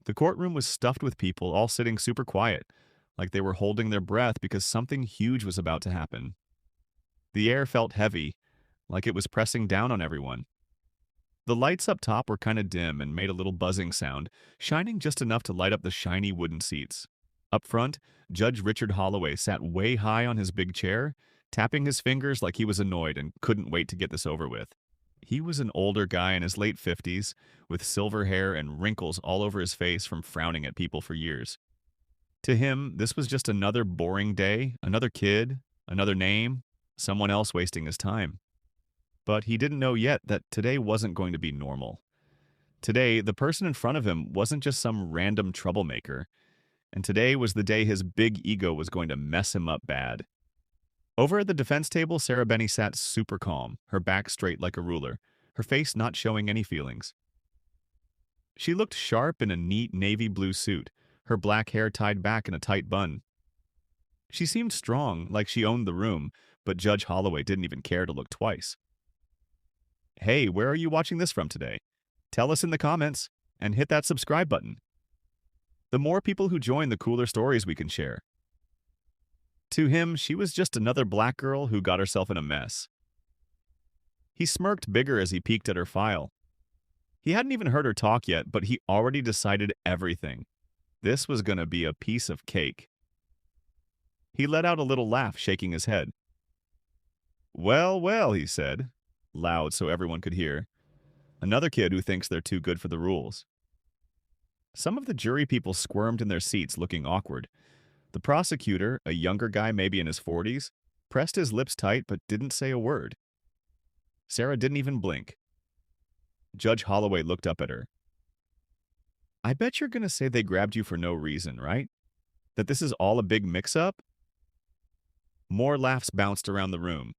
The courtroom was stuffed with people, all sitting super quiet, like they were holding their breath because something huge was about to happen. The air felt heavy, like it was pressing down on everyone. The lights up top were kind of dim and made a little buzzing sound, shining just enough to light up the shiny wooden seats. Up front, Judge Richard Holloway sat way high on his big chair, tapping his fingers like he was annoyed and couldn't wait to get this over with. He was an older guy in his late 50s, with silver hair and wrinkles all over his face from frowning at people for years. To him, this was just another boring day, another kid, another name, someone else wasting his time. But he didn't know yet that today wasn't going to be normal. Today, the person in front of him wasn't just some random troublemaker, and today was the day his big ego was going to mess him up bad. Over at the defense table, Sarah Benny sat super calm, her back straight like a ruler, her face not showing any feelings. She looked sharp in a neat navy blue suit, her black hair tied back in a tight bun. She seemed strong, like she owned the room, but Judge Holloway didn't even care to look twice. Hey, where are you watching this from today? Tell us in the comments, and hit that subscribe button. The more people who join, the cooler stories we can share. To him, she was just another black girl who got herself in a mess. He smirked bigger as he peeked at her file. He hadn't even heard her talk yet, but he already decided everything. This was going to be a piece of cake. He let out a little laugh, shaking his head. Well, well, he said, loud so everyone could hear. Another kid who thinks they're too good for the rules. Some of the jury people squirmed in their seats, looking awkward. The prosecutor, a younger guy maybe in his 40s, pressed his lips tight but didn't say a word. Sarah didn't even blink. Judge Holloway looked up at her. I bet you're going to say they grabbed you for no reason, right? That this is all a big mix-up? More laughs bounced around the room.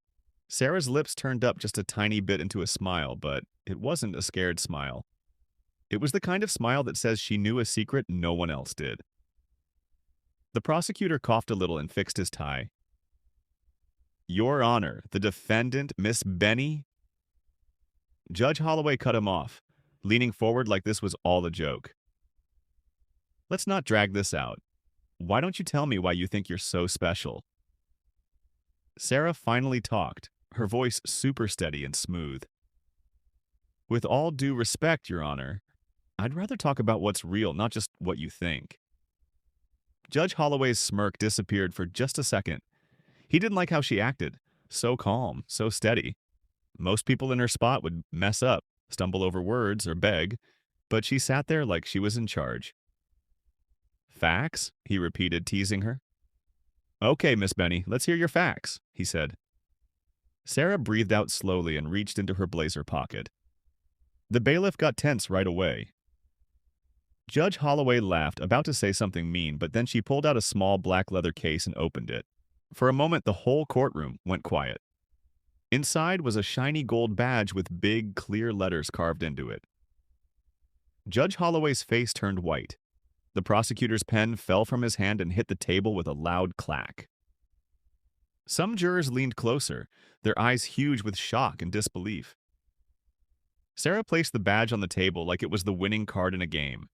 Sarah's lips turned up just a tiny bit into a smile, but it wasn't a scared smile. It was the kind of smile that says she knew a secret no one else did. The prosecutor coughed a little and fixed his tie. Your Honor, the defendant, Miss Benny? Judge Holloway cut him off, leaning forward like this was all a joke. Let's not drag this out. Why don't you tell me why you think you're so special? Sarah finally talked, her voice super steady and smooth. With all due respect, Your Honor, I'd rather talk about what's real, not just what you think. Judge Holloway's smirk disappeared for just a second. He didn't like how she acted. So calm, so steady. Most people in her spot would mess up, stumble over words, or beg, but she sat there like she was in charge. Facts? He repeated, teasing her. Okay, Miss Benny, let's hear your facts, he said. Sarah breathed out slowly and reached into her blazer pocket. The bailiff got tense right away. Judge Holloway laughed, about to say something mean, but then she pulled out a small black leather case and opened it. For a moment, the whole courtroom went quiet. Inside was a shiny gold badge with big, clear letters carved into it. Judge Holloway's face turned white. The prosecutor's pen fell from his hand and hit the table with a loud clack. Some jurors leaned closer, their eyes huge with shock and disbelief. Sarah placed the badge on the table like it was the winning card in a game.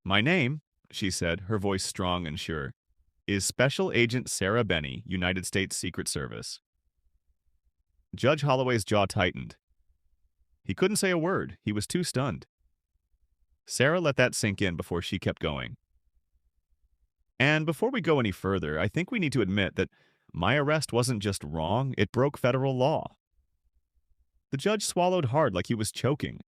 My name, she said, her voice strong and sure, is Special Agent Sarah Benny, United States Secret Service. Judge Holloway's jaw tightened. He couldn't say a word. He was too stunned. Sarah let that sink in before she kept going. And before we go any further, I think we need to admit that my arrest wasn't just wrong, it broke federal law. The judge swallowed hard like he was choking.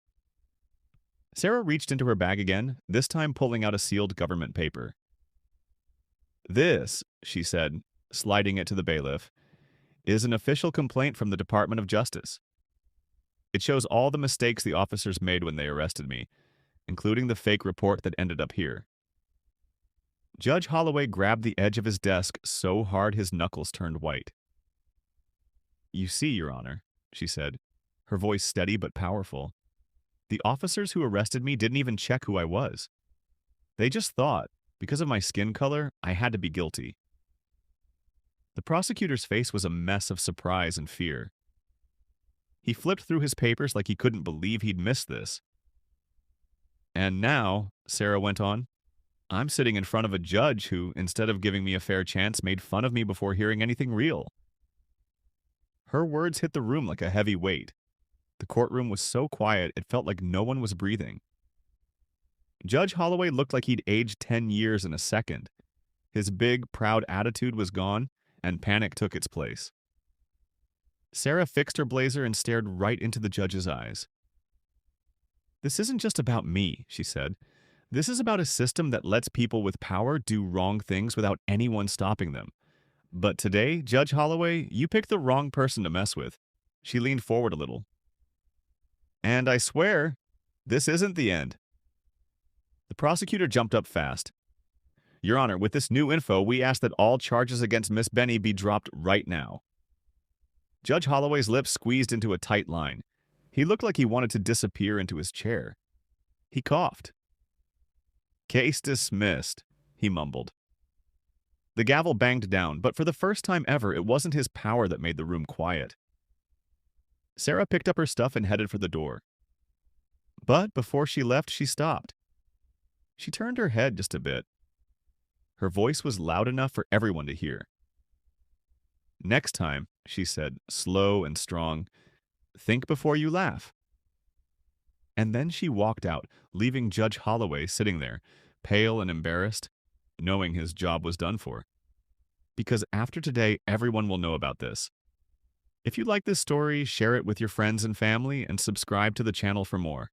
Sarah reached into her bag again, this time pulling out a sealed government paper. This, she said, sliding it to the bailiff, is an official complaint from the Department of Justice. It shows all the mistakes the officers made when they arrested me, including the fake report that ended up here. Judge Holloway grabbed the edge of his desk so hard his knuckles turned white. You see, Your Honor, she said, her voice steady but powerful. The officers who arrested me didn't even check who I was. They just thought, because of my skin color, I had to be guilty. The prosecutor's face was a mess of surprise and fear. He flipped through his papers like he couldn't believe he'd missed this. And now, Sarah went on, I'm sitting in front of a judge who, instead of giving me a fair chance, made fun of me before hearing anything real. Her words hit the room like a heavy weight. The courtroom was so quiet it felt like no one was breathing. Judge Holloway looked like he'd aged 10 years in a second. His big, proud attitude was gone, and panic took its place. Sarah fixed her blazer and stared right into the judge's eyes. "This isn't just about me," she said. "This is about a system that lets people with power do wrong things without anyone stopping them. But today, Judge Holloway, you picked the wrong person to mess with." She leaned forward a little. "And I swear, this isn't the end." The prosecutor jumped up fast. "Your Honor, with this new info, we ask that all charges against Miss Benny be dropped right now." Judge Holloway's lips squeezed into a tight line. He looked like he wanted to disappear into his chair. He coughed. "Case dismissed," he mumbled. The gavel banged down, but for the first time ever, it wasn't his power that made the room quiet. Sarah picked up her stuff and headed for the door. But before she left, she stopped. She turned her head just a bit. Her voice was loud enough for everyone to hear. "Next time," she said, slow and strong, "think before you laugh." And then she walked out, leaving Judge Holloway sitting there, pale and embarrassed, knowing his job was done for. Because after today, everyone will know about this. If you like this story, share it with your friends and family, and subscribe to the channel for more.